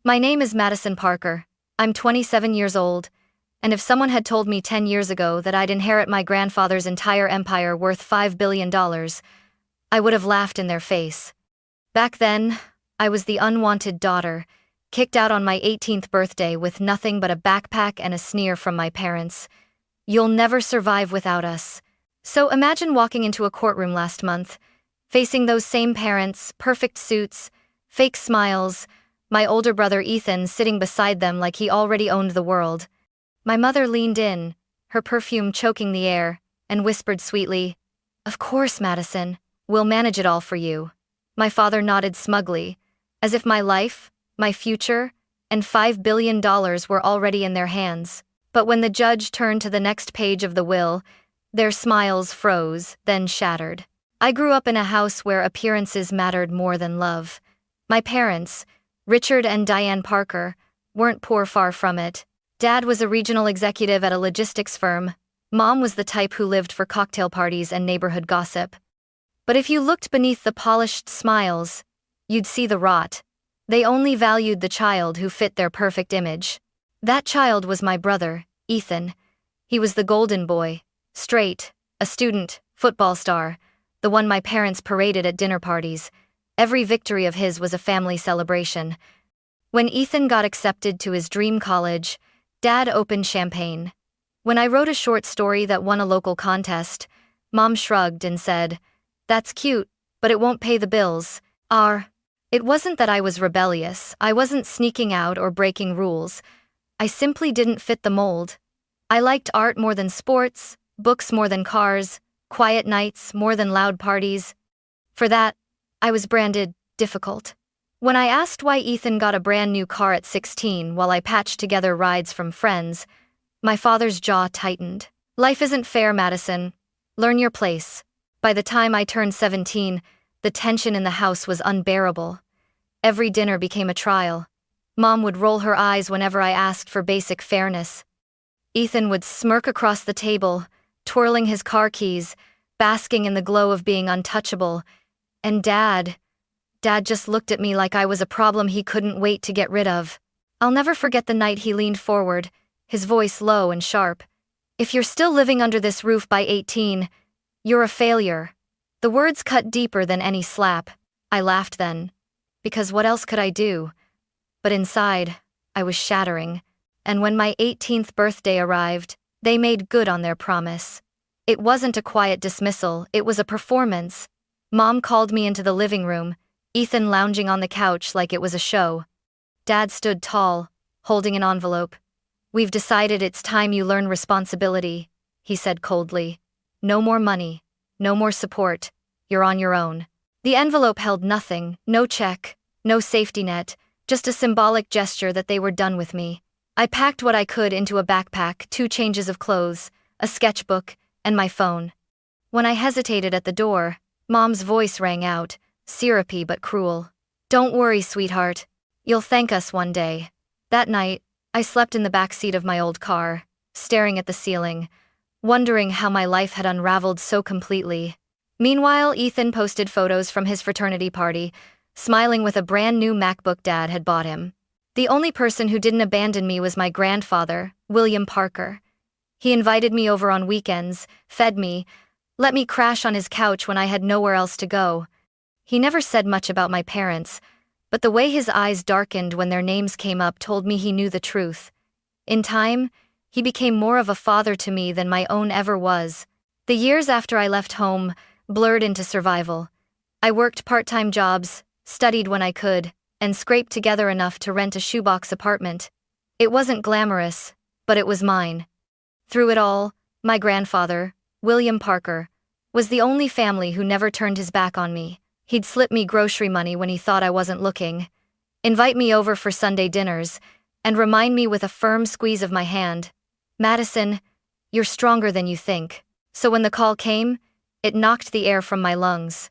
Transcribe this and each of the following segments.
My name is Madison Parker. I'm 27 years old, and if someone had told me 10 years ago that I'd inherit my grandfather's entire empire worth $5 billion, I would have laughed in their face. Back then, I was the unwanted daughter, kicked out on my 18th birthday with nothing but a backpack and a sneer from my parents. "You'll never survive without us." So imagine walking into a courtroom last month, facing those same parents, perfect suits, fake smiles, my older brother Ethan sitting beside them like he already owned the world. My mother leaned in, her perfume choking the air, and whispered sweetly, "Of course, Madison, we'll manage it all for you." My father nodded smugly, as if my life, my future, and $5 billion were already in their hands. But when the judge turned to the next page of the will, their smiles froze, then shattered. I grew up in a house where appearances mattered more than love. My parents, Richard and Diane Parker, weren't poor, far from it. Dad was a regional executive at a logistics firm. Mom was the type who lived for cocktail parties and neighborhood gossip. But if you looked beneath the polished smiles, you'd see the rot. They only valued the child who fit their perfect image. That child was my brother, Ethan. He was the golden boy, straight, a student, football star, the one my parents paraded at dinner parties. Every victory of his was a family celebration. When Ethan got accepted to his dream college, Dad opened champagne. When I wrote a short story that won a local contest, Mom shrugged and said, "That's cute, but it won't pay the bills." It wasn't that I was rebellious. I wasn't sneaking out or breaking rules. I simply didn't fit the mold. I liked art more than sports, books more than cars, quiet nights more than loud parties. For that, I was branded difficult. When I asked why Ethan got a brand new car at 16 while I patched together rides from friends, my father's jaw tightened. "Life isn't fair, Madison. Learn your place." By the time I turned 17, the tension in the house was unbearable. Every dinner became a trial. Mom would roll her eyes whenever I asked for basic fairness. Ethan would smirk across the table, twirling his car keys, basking in the glow of being untouchable. And Dad just looked at me like I was a problem he couldn't wait to get rid of. I'll never forget the night he leaned forward, his voice low and sharp. "If you're still living under this roof by 18, you're a failure." The words cut deeper than any slap. I laughed then, because what else could I do? But inside, I was shattering. And when my 18th birthday arrived, they made good on their promise. It wasn't a quiet dismissal, it was a performance. Mom called me into the living room, Ethan lounging on the couch like it was a show. Dad stood tall, holding an envelope. "We've decided it's time you learn responsibility," he said coldly. "No more money, no more support, you're on your own." The envelope held nothing, no check, no safety net, just a symbolic gesture that they were done with me. I packed what I could into a backpack, 2 changes of clothes, a sketchbook, and my phone. When I hesitated at the door, Mom's voice rang out, syrupy but cruel. "Don't worry, sweetheart. You'll thank us one day." That night, I slept in the back seat of my old car, staring at the ceiling, wondering how my life had unraveled so completely. Meanwhile, Ethan posted photos from his fraternity party, smiling with a brand new MacBook Dad had bought him. The only person who didn't abandon me was my grandfather, William Parker. He invited me over on weekends, fed me, let me crash on his couch when I had nowhere else to go. He never said much about my parents, but the way his eyes darkened when their names came up told me he knew the truth. In time, he became more of a father to me than my own ever was. The years after I left home blurred into survival. I worked part-time jobs, studied when I could, and scraped together enough to rent a shoebox apartment. It wasn't glamorous, but it was mine. Through it all, my grandfather, William Parker, was the only family who never turned his back on me. He'd slip me grocery money when he thought I wasn't looking, invite me over for Sunday dinners, and remind me with a firm squeeze of my hand, "Madison, you're stronger than you think." So when the call came, it knocked the air from my lungs.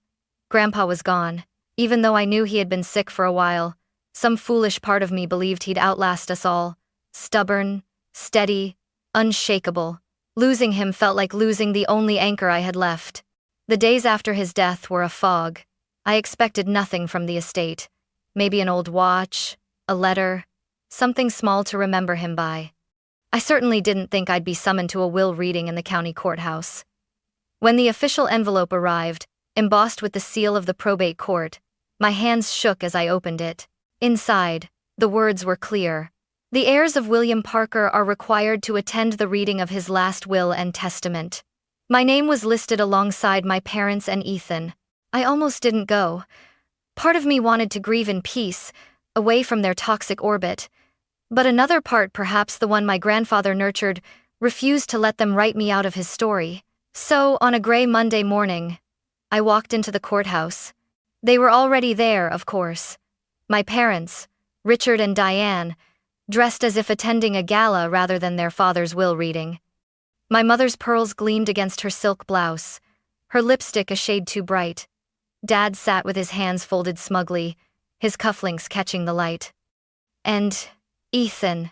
Grandpa was gone. Even though I knew he had been sick for a while, some foolish part of me believed he'd outlast us all. Stubborn, steady, unshakable. Losing him felt like losing the only anchor I had left. The days after his death were a fog. I expected nothing from the estate. Maybe an old watch, a letter, something small to remember him by. I certainly didn't think I'd be summoned to a will reading in the county courthouse. When the official envelope arrived, embossed with the seal of the probate court, my hands shook as I opened it. Inside, the words were clear. The heirs of William Parker are required to attend the reading of his last will and testament. My name was listed alongside my parents and Ethan. I almost didn't go. Part of me wanted to grieve in peace, away from their toxic orbit. But another part, perhaps the one my grandfather nurtured, refused to let them write me out of his story. So, on a gray Monday morning, I walked into the courthouse. They were already there, of course. My parents, Richard and Diane, dressed as if attending a gala rather than their father's will reading. My mother's pearls gleamed against her silk blouse, her lipstick a shade too bright. Dad sat with his hands folded smugly, his cufflinks catching the light. And Ethan.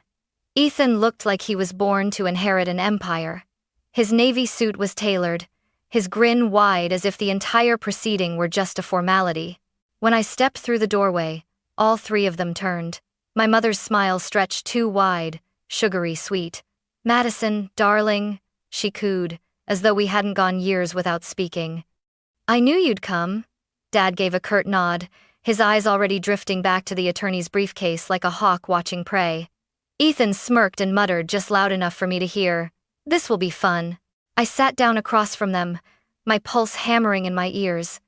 Ethan looked like he was born to inherit an empire. His navy suit was tailored, his grin wide as if the entire proceeding were just a formality. When I stepped through the doorway, all three of them turned. My mother's smile stretched too wide, sugary sweet. "Madison, darling," she cooed, as though we hadn't gone years without speaking. "I knew you'd come." Dad gave a curt nod, his eyes already drifting back to the attorney's briefcase like a hawk watching prey. Ethan smirked and muttered just loud enough for me to hear, "This will be fun." I sat down across from them, my pulse hammering in my ears.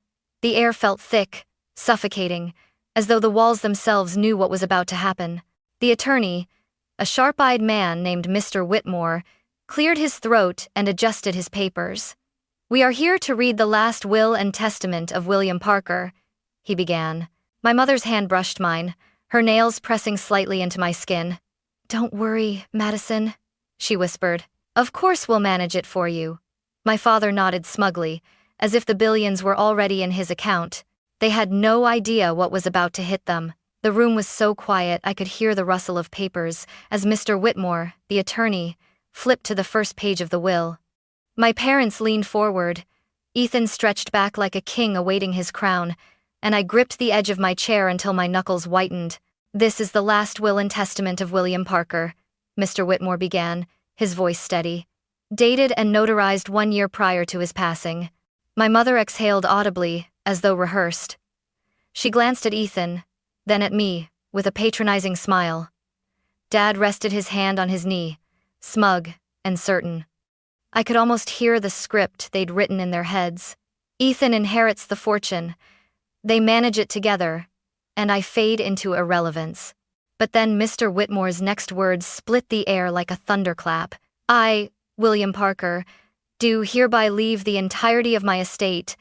The air felt thick, suffocating, as though the walls themselves knew what was about to happen. The attorney, a sharp-eyed man named Mr. Whitmore, cleared his throat and adjusted his papers. "We are here to read the last will and testament of William Parker," he began. My mother's hand brushed mine, her nails pressing slightly into my skin. "Don't worry, Madison," she whispered. "Of course we'll manage it for you." My father nodded smugly, as if the billions were already in his account. They had no idea what was about to hit them. The room was so quiet I could hear the rustle of papers as Mr. Whitmore, the attorney, flipped to the first page of the will. My parents leaned forward. Ethan stretched back like a king awaiting his crown, and I gripped the edge of my chair until my knuckles whitened. "This is the last will and testament of William Parker," Mr. Whitmore began, his voice steady. "Dated and notarized 1 year prior to his passing." My mother exhaled audibly, as though rehearsed. She glanced at Ethan, then at me, with a patronizing smile. Dad rested his hand on his knee, smug and certain. I could almost hear the script they'd written in their heads. Ethan inherits the fortune. They manage it together, and I fade into irrelevance. But then Mr. Whitmore's next words split the air like a thunderclap. "I, William Parker, do hereby leave the entirety of my estate,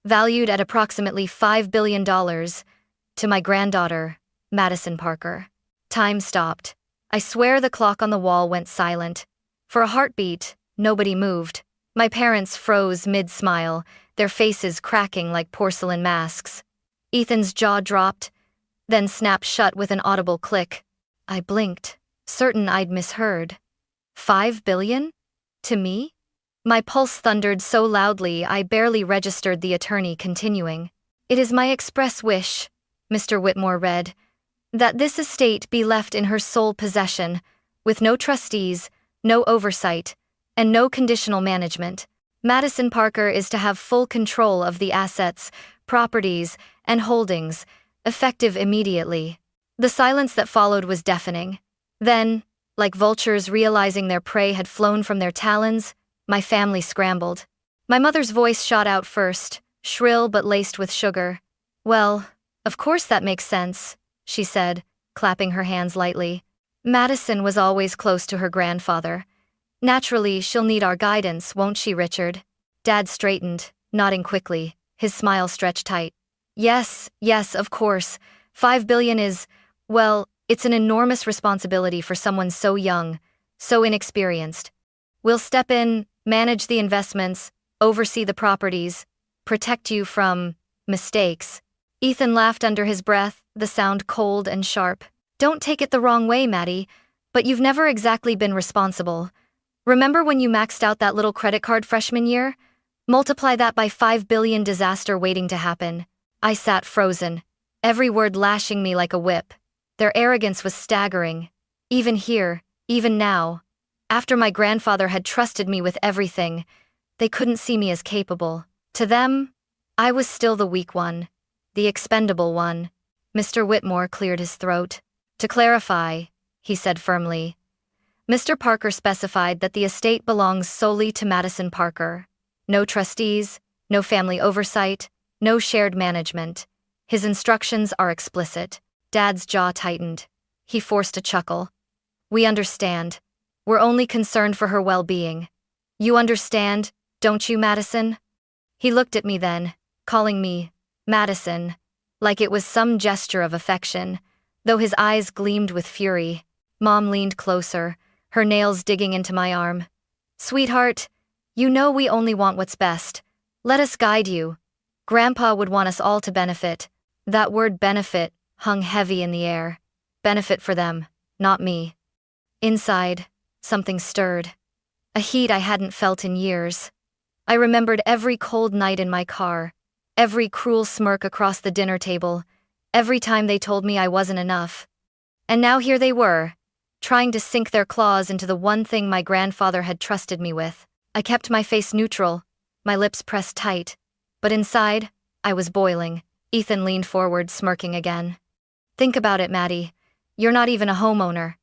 valued at approximately $5 billion, to my granddaughter, Madison Parker." Time stopped. I swear the clock on the wall went silent. For a heartbeat, nobody moved. My parents froze mid-smile, their faces cracking like porcelain masks. Ethan's jaw dropped, then snapped shut with an audible click. I blinked, certain I'd misheard. $5 billion? To me? My pulse thundered so loudly I barely registered the attorney continuing. "It is my express wish," Mr. Whitmore read, "that this estate be left in her sole possession, with no trustees, no oversight, and no conditional management. Madison Parker is to have full control of the assets, properties, and holdings, effective immediately." The silence that followed was deafening. Then, like vultures realizing their prey had flown from their talons, my family scrambled. My mother's voice shot out first, shrill but laced with sugar. "Well, of course that makes sense," she said, clapping her hands lightly. "Madison was always close to her grandfather. Naturally, she'll need our guidance, won't she, Richard?" Dad straightened, nodding quickly, his smile stretched tight. Yes, of course. $5 billion is, well, it's an enormous responsibility for someone so young, so inexperienced. We'll step in, manage the investments, oversee the properties, protect you from mistakes." Ethan laughed under his breath, the sound cold and sharp. "Don't take it the wrong way, Maddie, but you've never exactly been responsible. Remember when you maxed out that little credit card freshman year? Multiply that by $5 billion, disaster waiting to happen." I sat frozen, every word lashing me like a whip. Their arrogance was staggering. Even here, even now, after my grandfather had trusted me with everything, they couldn't see me as capable. To them, I was still the weak one, the expendable one. Mr. Whitmore cleared his throat. To clarify, he said firmly, Mr. Parker specified that the estate belongs solely to Madison Parker. No trustees, no family oversight, no shared management. His instructions are explicit. Dad's jaw tightened. He forced a chuckle. We understand. We're only concerned for her well-being. You understand, don't you, Madison? He looked at me then, calling me Madison, like it was some gesture of affection, though his eyes gleamed with fury. Mom leaned closer, her nails digging into my arm. Sweetheart, you know we only want what's best. Let us guide you. Grandpa would want us all to benefit. That word benefit hung heavy in the air. Benefit for them, not me. Inside, something stirred. A heat I hadn't felt in years. I remembered every cold night in my car, every cruel smirk across the dinner table, every time they told me I wasn't enough. And now here they were, trying to sink their claws into the one thing my grandfather had trusted me with. I kept my face neutral, my lips pressed tight, but inside, I was boiling. Ethan leaned forward, smirking again. Think about it, Maddie. You're not even a homeowner.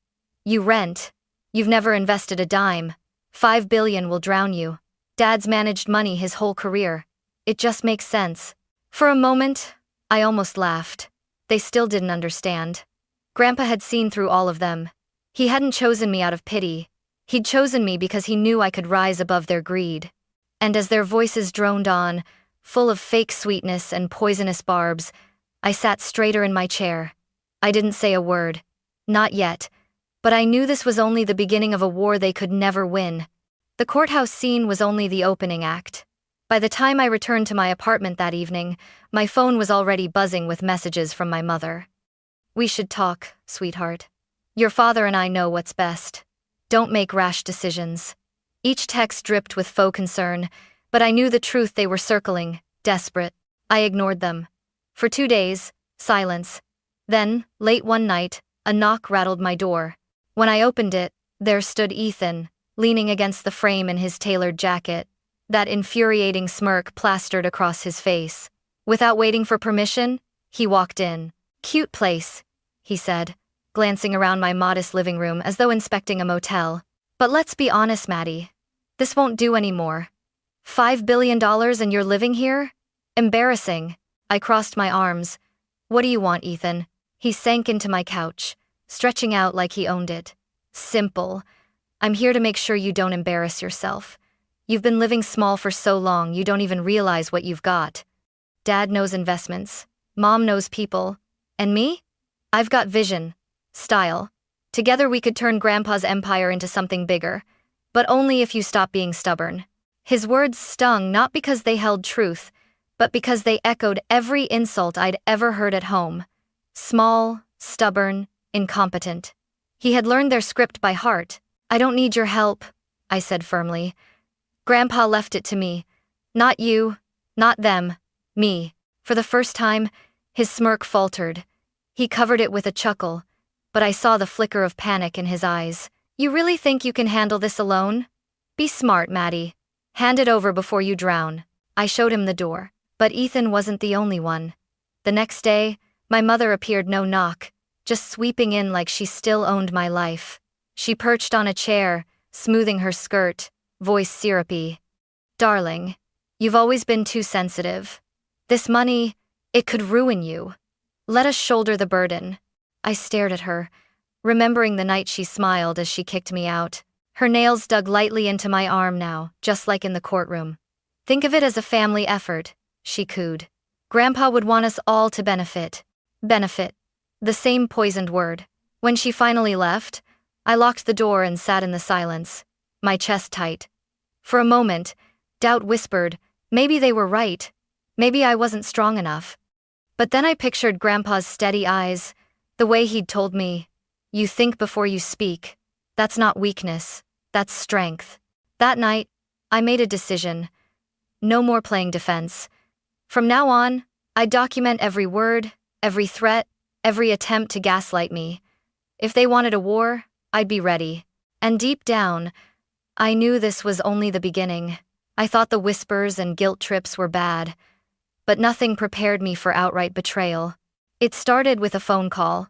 You rent. You've never invested a dime. $5 billion will drown you. Dad's managed money his whole career. It just makes sense. For a moment, I almost laughed. They still didn't understand. Grandpa had seen through all of them. He hadn't chosen me out of pity. He'd chosen me because he knew I could rise above their greed. And as their voices droned on, full of fake sweetness and poisonous barbs, I sat straighter in my chair. I didn't say a word. Not yet. But I knew this was only the beginning of a war they could never win. The courthouse scene was only the opening act. By the time I returned to my apartment that evening, my phone was already buzzing with messages from my mother. We should talk, sweetheart. Your father and I know what's best. Don't make rash decisions. Each text dripped with faux concern, but I knew the truth they were circling, desperate. I ignored them. For 2 days, silence. Then, late one night, a knock rattled my door. When I opened it, there stood Ethan, leaning against the frame in his tailored jacket, that infuriating smirk plastered across his face. Without waiting for permission, he walked in. Cute place, he said, glancing around my modest living room as though inspecting a motel. But let's be honest, Maddie. This won't do anymore. $5 billion and you're living here? Embarrassing. I crossed my arms. What do you want, Ethan? He sank into my couch, stretching out like he owned it. Simple. I'm here to make sure you don't embarrass yourself. You've been living small for so long you don't even realize what you've got. Dad knows investments. Mom knows people. And me? I've got vision. Style. Together we could turn Grandpa's empire into something bigger. But only if you stop being stubborn. His words stung not because they held truth, but because they echoed every insult I'd ever heard at home. Small, stubborn, incompetent. He had learned their script by heart. I don't need your help, I said firmly. Grandpa left it to me. Not you, not them, me. For the first time, his smirk faltered. He covered it with a chuckle, but I saw the flicker of panic in his eyes. You really think you can handle this alone? Be smart, Maddie. Hand it over before you drown. I showed him the door. But Ethan wasn't the only one. The next day, my mother appeared no knock, just sweeping in like she still owned my life. She perched on a chair, smoothing her skirt, voice syrupy. Darling, you've always been too sensitive. This money, it could ruin you. Let us shoulder the burden. I stared at her, remembering the night she smiled as she kicked me out. Her nails dug lightly into my arm now, just like in the courtroom. Think of it as a family effort, she cooed. Grandpa would want us all to benefit. Benefit. The same poisoned word. When she finally left, I locked the door and sat in the silence, my chest tight. For a moment, doubt whispered, maybe they were right. Maybe I wasn't strong enough. But then I pictured Grandpa's steady eyes, the way he'd told me, you think before you speak. That's not weakness, that's strength. That night, I made a decision. No more playing defense. From now on, I document every word, every threat, every attempt to gaslight me. If they wanted a war, I'd be ready. And deep down, I knew this was only the beginning. I thought the whispers and guilt trips were bad, but nothing prepared me for outright betrayal. It started with a phone call.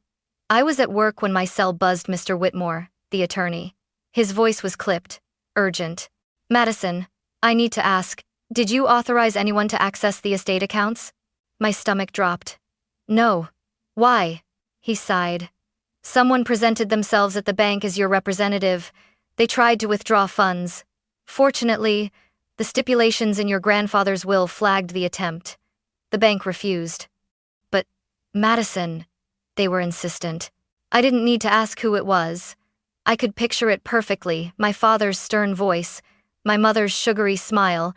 I was at work when my cell buzzed Mr. Whitmore, the attorney. His voice was clipped, urgent. "Madison, I need to ask, did you authorize anyone to access the estate accounts?" My stomach dropped. "No." "Why?" He sighed. "Someone presented themselves at the bank as your representative. They tried to withdraw funds. Fortunately, the stipulations in your grandfather's will flagged the attempt. The bank refused." "But, Madison," they were insistent. I didn't need to ask who it was. I could picture it perfectly, my father's stern voice, my mother's sugary smile,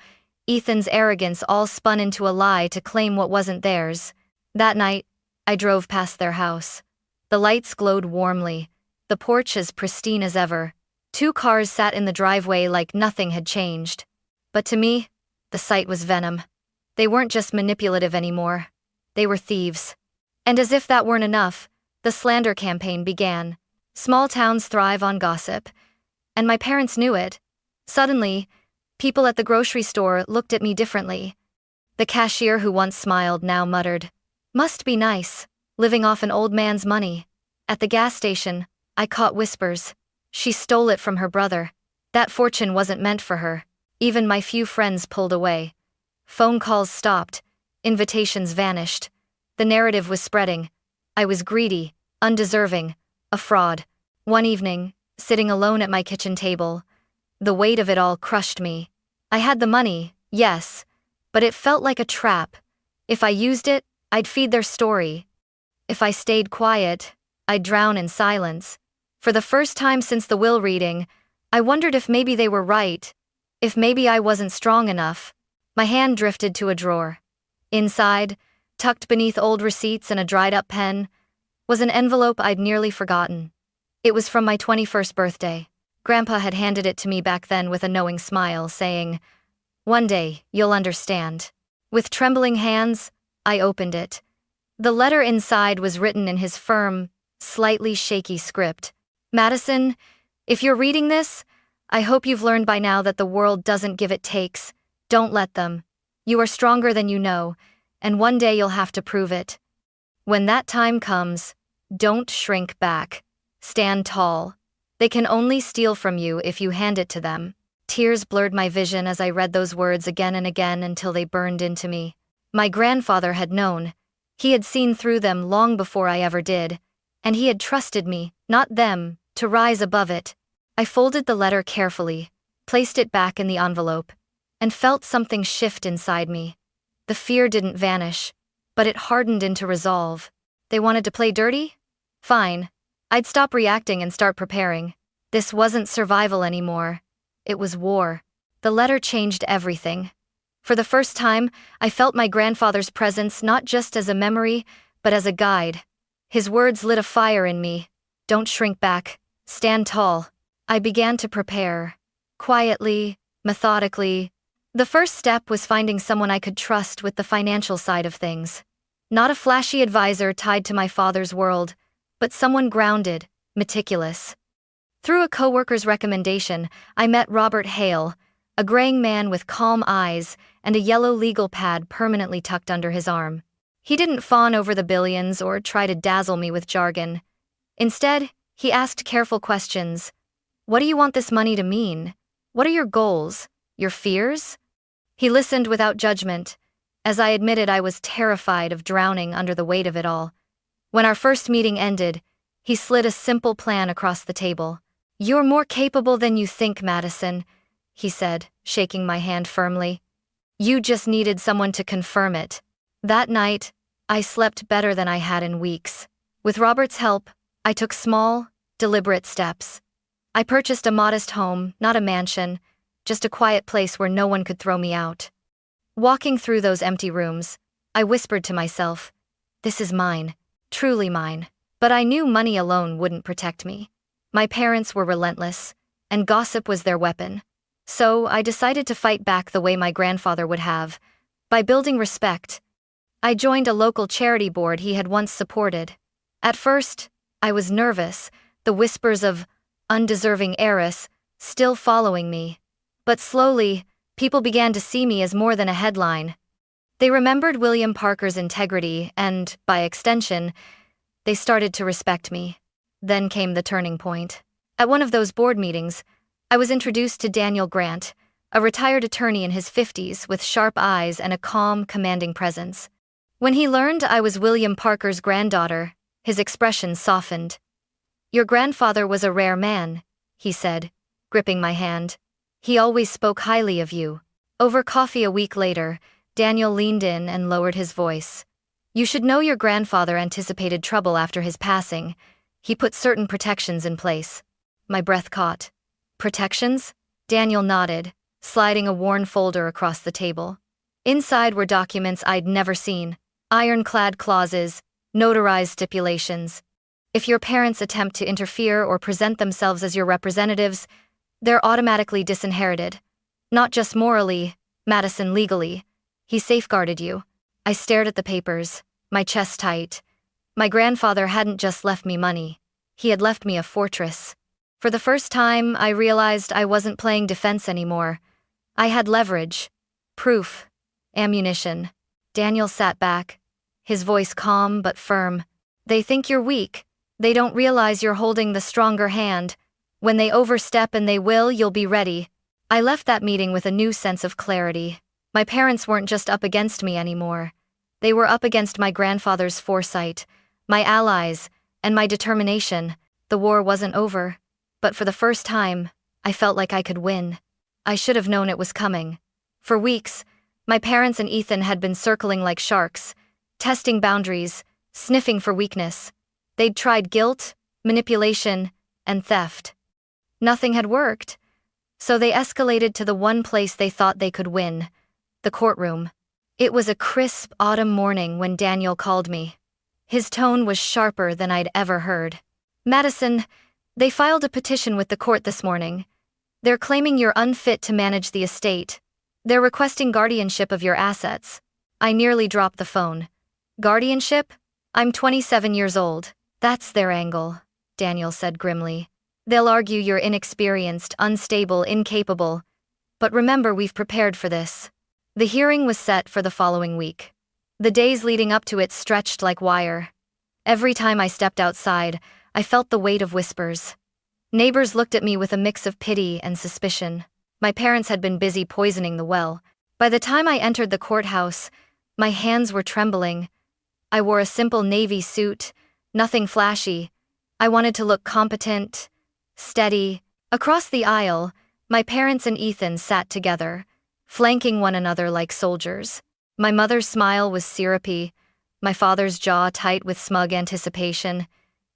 Ethan's arrogance all spun into a lie to claim what wasn't theirs. That night, I drove past their house. The lights glowed warmly, the porch as pristine as ever. 2 cars sat in the driveway like nothing had changed. But to me, the sight was venom. They weren't just manipulative anymore. They were thieves. And as if that weren't enough, the slander campaign began. Small towns thrive on gossip. And my parents knew it. Suddenly, people at the grocery store looked at me differently. The cashier who once smiled now muttered, "Must be nice, living off an old man's money." At the gas station, I caught whispers. She stole it from her brother. That fortune wasn't meant for her. Even my few friends pulled away. Phone calls stopped. Invitations vanished. The narrative was spreading. I was greedy, undeserving, a fraud. One evening, sitting alone at my kitchen table, the weight of it all crushed me. I had the money, yes, but it felt like a trap. If I used it, I'd feed their story. If I stayed quiet, I'd drown in silence. For the first time since the will reading, I wondered if maybe they were right. If maybe I wasn't strong enough. My hand drifted to a drawer. Inside, tucked beneath old receipts and a dried-up pen, was an envelope I'd nearly forgotten. It was from my 21st birthday. Grandpa had handed it to me back then with a knowing smile, saying, "One day, you'll understand." With trembling hands, I opened it. The letter inside was written in his firm, slightly shaky script. "Madison, if you're reading this, I hope you've learned by now that the world doesn't give it takes. Don't let them. You are stronger than you know, and one day you'll have to prove it. When that time comes, don't shrink back. Stand tall. They can only steal from you if you hand it to them." Tears blurred my vision as I read those words again and again until they burned into me. My grandfather had known. He had seen through them long before I ever did, and he had trusted me, not them, to rise above it. I folded the letter carefully, placed it back in the envelope, and felt something shift inside me. The fear didn't vanish, but it hardened into resolve. They wanted to play dirty? Fine. I'd stop reacting and start preparing. This wasn't survival anymore. It was war. The letter changed everything. For the first time, I felt my grandfather's presence not just as a memory, but as a guide. His words lit a fire in me. Don't shrink back. Stand tall. I began to prepare. Quietly, methodically. The first step was finding someone I could trust with the financial side of things. Not a flashy advisor tied to my father's world, but someone grounded, meticulous. Through a coworker's recommendation, I met Robert Hale, a graying man with calm eyes and a yellow legal pad permanently tucked under his arm. He didn't fawn over the billions or try to dazzle me with jargon. Instead, he asked careful questions. What do you want this money to mean? What are your goals? Your fears? He listened without judgment, as I admitted I was terrified of drowning under the weight of it all. When our first meeting ended, he slid a simple plan across the table. You're more capable than you think, Madison, he said, shaking my hand firmly. You just needed someone to confirm it. That night, I slept better than I had in weeks. With Robert's help, I took small, deliberate steps. I purchased a modest home, not a mansion, just a quiet place where no one could throw me out. Walking through those empty rooms, I whispered to myself, this is mine, truly mine. But I knew money alone wouldn't protect me. My parents were relentless, and gossip was their weapon. So I decided to fight back the way my grandfather would have, by building respect. I joined a local charity board he had once supported. At first, I was nervous, the whispers of undeserving heiress still following me. But slowly, people began to see me as more than a headline. They remembered William Parker's integrity and, by extension, they started to respect me. Then came the turning point. At one of those board meetings, I was introduced to Daniel Grant, a retired attorney in his 50s with sharp eyes and a calm, commanding presence. When he learned I was William Parker's granddaughter, his expression softened. "Your grandfather was a rare man," he said, gripping my hand. "He always spoke highly of you." Over coffee a week later, Daniel leaned in and lowered his voice. "You should know your grandfather anticipated trouble after his passing. He put certain protections in place." My breath caught. "Protections?" Daniel nodded, sliding a worn folder across the table. Inside were documents I'd never seen, ironclad clauses, notarized stipulations. If your parents attempt to interfere or present themselves as your representatives, they're automatically disinherited. Not just morally, Madison, legally. He safeguarded you. I stared at the papers, my chest tight. My grandfather hadn't just left me money. He had left me a fortress. For the first time, I realized I wasn't playing defense anymore. I had leverage, proof, ammunition. Daniel sat back, his voice calm but firm. "They think you're weak. They don't realize you're holding the stronger hand. When they overstep, and they will, you'll be ready." I left that meeting with a new sense of clarity. My parents weren't just up against me anymore. They were up against my grandfather's foresight, my allies, and my determination. The war wasn't over, but for the first time, I felt like I could win. I should have known it was coming. For weeks, my parents and Ethan had been circling like sharks, testing boundaries, sniffing for weakness. They'd tried guilt, manipulation, and theft. Nothing had worked, so they escalated to the one place they thought they could win: the courtroom. It was a crisp autumn morning when Daniel called me. His tone was sharper than I'd ever heard. "Madison, they filed a petition with the court this morning. They're claiming you're unfit to manage the estate. They're requesting guardianship of your assets." I nearly dropped the phone. "Guardianship? I'm 27 years old. That's their angle," Daniel said grimly. "They'll argue you're inexperienced, unstable, incapable. But remember, we've prepared for this." The hearing was set for the following week. The days leading up to it stretched like wire. Every time I stepped outside, I felt the weight of whispers. Neighbors looked at me with a mix of pity and suspicion. My parents had been busy poisoning the well. By the time I entered the courthouse, my hands were trembling. I wore a simple navy suit, nothing flashy. I wanted to look competent, steady. Across the aisle, my parents and Ethan sat together, flanking one another like soldiers. My mother's smile was syrupy, my father's jaw tight with smug anticipation,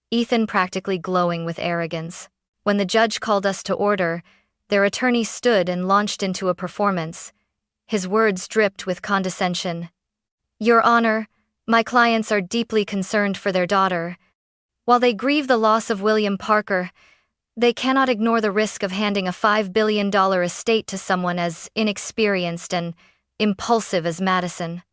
Ethan practically glowing with arrogance. When the judge called us to order, their attorney stood and launched into a performance. His words dripped with condescension. "Your Honor, my clients are deeply concerned for their daughter. While they grieve the loss of William Parker, they cannot ignore the risk of handing a $5 billion estate to someone as inexperienced and impulsive as Madison.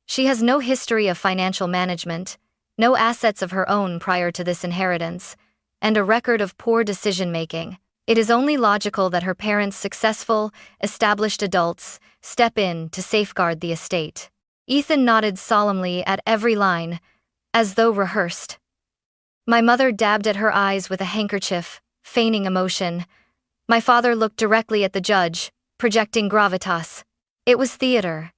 She has no history of financial management, no assets of her own prior to this inheritance, and a record of poor decision-making. It is only logical that her parents, successful, established adults, step in to safeguard the estate." Ethan nodded solemnly at every line, as though rehearsed. My mother dabbed at her eyes with a handkerchief, feigning emotion. My father looked directly at the judge, projecting gravitas. It was theater,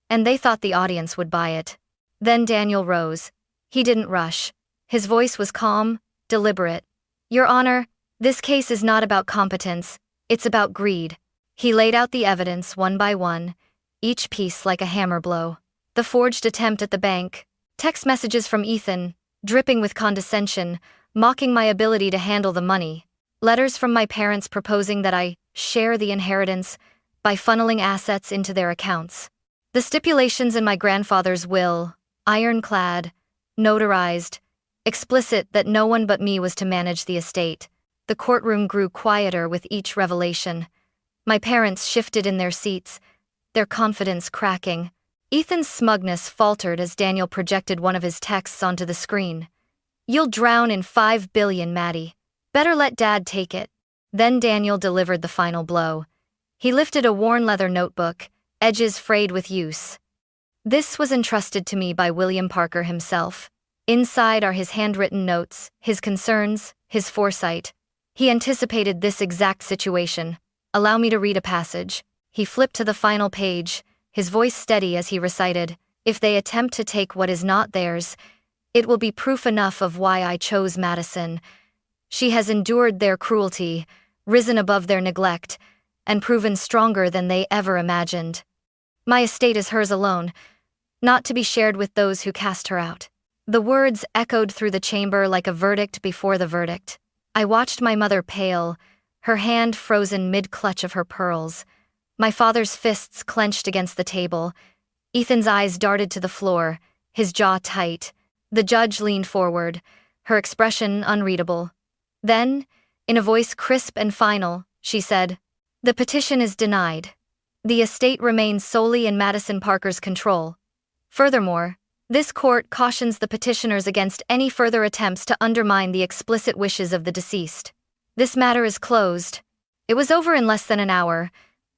and they thought the audience would buy it. Then Daniel rose. He didn't rush. His voice was calm, deliberate. "Your Honor, this case is not about competence, it's about greed." He laid out the evidence one by one, each piece like a hammer blow. The forged attempt at the bank, text messages from Ethan, dripping with condescension, mocking my ability to handle the money. Letters from my parents proposing that I share the inheritance by funneling assets into their accounts. The stipulations in my grandfather's will, ironclad, notarized, explicit that no one but me was to manage the estate. The courtroom grew quieter with each revelation. My parents shifted in their seats, their confidence cracking. Ethan's smugness faltered as Daniel projected one of his texts onto the screen. You'll drown in 5 billion, Maddie. Better let Dad take it. Then Daniel delivered the final blow. He lifted a worn leather notebook, edges frayed with use. This was entrusted to me by William Parker himself. Inside are his handwritten notes, his concerns, his foresight. He anticipated this exact situation. Allow me to read a passage. He flipped to the final page, his voice steady as he recited, "If they attempt to take what is not theirs, it will be proof enough of why I chose Madison. She has endured their cruelty, risen above their neglect, and proven stronger than they ever imagined. My estate is hers alone, not to be shared with those who cast her out." The words echoed through the chamber like a verdict before the verdict. I watched my mother pale, her hand frozen mid-clutch of her pearls. My father's fists clenched against the table. Ethan's eyes darted to the floor, his jaw tight. The judge leaned forward, her expression unreadable. Then, in a voice crisp and final, she said, "The petition is denied. The estate remains solely in Madison Parker's control. Furthermore, this court cautions the petitioners against any further attempts to undermine the explicit wishes of the deceased. This matter is closed." It was over in less than an hour,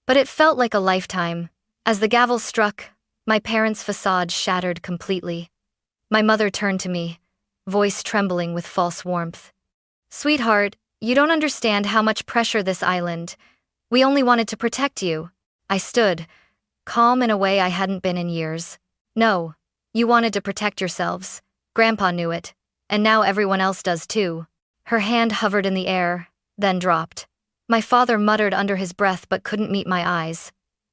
but it felt like a lifetime. As the gavel struck, my parents' facade shattered completely. My mother turned to me, voice trembling with false warmth. "Sweetheart, you don't understand how much pressure this island. We only wanted to protect you." I stood, calm in a way I hadn't been in years. "No, you wanted to protect yourselves. Grandpa knew it, and now everyone else does too." Her hand hovered in the air, then dropped. My father muttered under his breath but couldn't meet my eyes.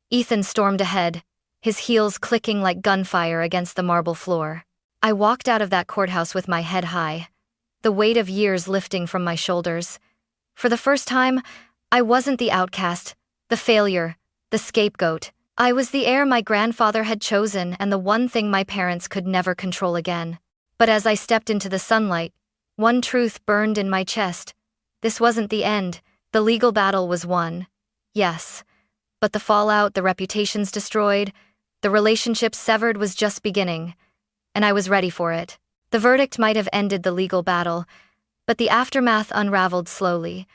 Ethan stormed ahead, his heels clicking like gunfire against the marble floor. I walked out of that courthouse with my head high, the weight of years lifting from my shoulders. For the first time, I wasn't the outcast, the failure, the scapegoat. I was the heir my grandfather had chosen and the one thing my parents could never control again. But as I stepped into the sunlight, one truth burned in my chest. This wasn't the end. The legal battle was won. Yes. But the fallout, the reputations destroyed, the relationships severed was just beginning. And I was ready for it. The verdict might have ended the legal battle, but the aftermath unraveled slowly,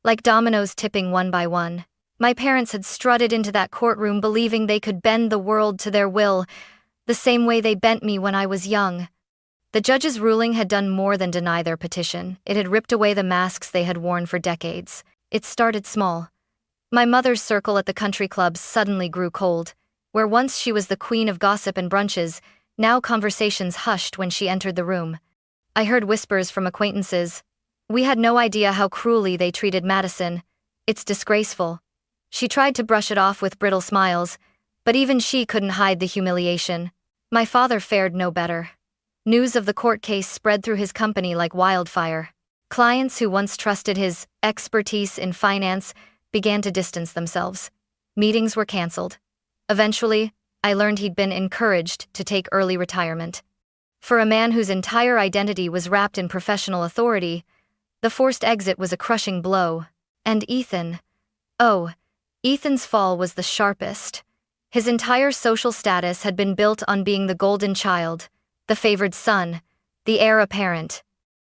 like dominoes tipping one by one. My parents had strutted into that courtroom believing they could bend the world to their will, the same way they bent me when I was young. The judge's ruling had done more than deny their petition. It had ripped away the masks they had worn for decades. It started small. My mother's circle at the country clubs suddenly grew cold. Where once she was the queen of gossip and brunches, now conversations hushed when she entered the room. I heard whispers from acquaintances. "We had no idea how cruelly they treated Madison. It's disgraceful." She tried to brush it off with brittle smiles, but even she couldn't hide the humiliation. My father fared no better. News of the court case spread through his company like wildfire. Clients who once trusted his expertise in finance began to distance themselves. Meetings were canceled. Eventually, I learned he'd been encouraged to take early retirement. For a man whose entire identity was wrapped in professional authority, the forced exit was a crushing blow. And Ethan. Oh, Ethan's fall was the sharpest. His entire social status had been built on being the golden child, the favored son, the heir apparent.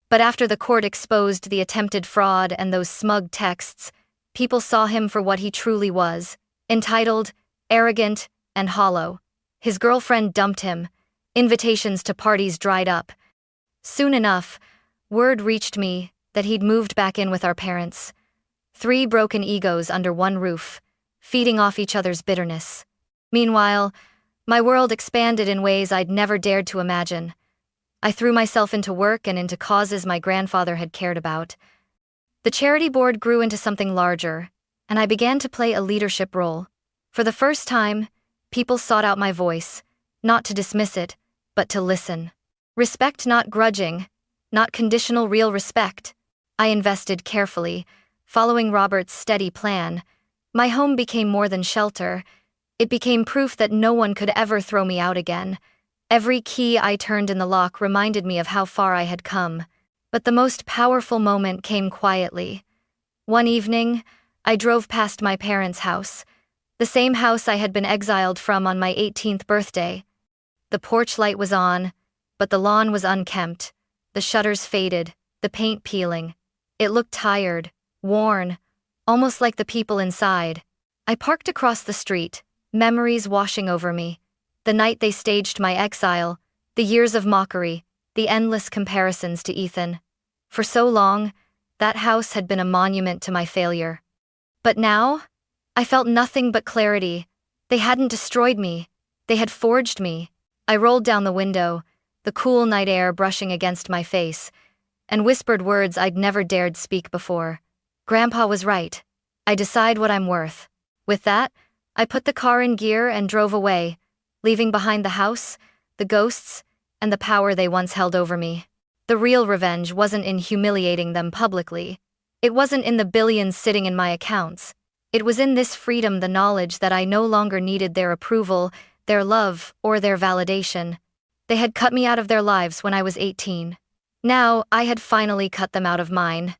But after the court exposed the attempted fraud and those smug texts, people saw him for what he truly was, entitled, arrogant, and hollow. His girlfriend dumped him. Invitations to parties dried up. Soon enough, word reached me that he'd moved back in with our parents. 3 broken egos under one roof, feeding off each other's bitterness. Meanwhile, my world expanded in ways I'd never dared to imagine. I threw myself into work and into causes my grandfather had cared about. The charity board grew into something larger, and I began to play a leadership role. For the first time, people sought out my voice, not to dismiss it, but to listen. Respect not grudging, not conditional, real respect. I invested carefully, following Robert's steady plan. My home became more than shelter. It became proof that no one could ever throw me out again. Every key I turned in the lock reminded me of how far I had come. But the most powerful moment came quietly. One evening, I drove past my parents' house, the same house I had been exiled from on my 18th birthday. The porch light was on, but the lawn was unkempt. the shutters faded, the paint peeling. It looked tired, worn, almost like the people inside. I parked across the street, memories washing over me. The night they staged my exile, the years of mockery, the endless comparisons to Ethan. For so long, that house had been a monument to my failure. But now, I felt nothing but clarity. They hadn't destroyed me. They had forged me. I rolled down the window, the cool night air brushing against my face, and whispered words I'd never dared speak before. Grandpa was right. I decide what I'm worth. With that, I put the car in gear and drove away, leaving behind the house, the ghosts, and the power they once held over me. The real revenge wasn't in humiliating them publicly. It wasn't in the billions sitting in my accounts. It was in this freedom, the knowledge that I no longer needed their approval, their love, or their validation. They had cut me out of their lives when I was 18. Now, I had finally cut them out of mine.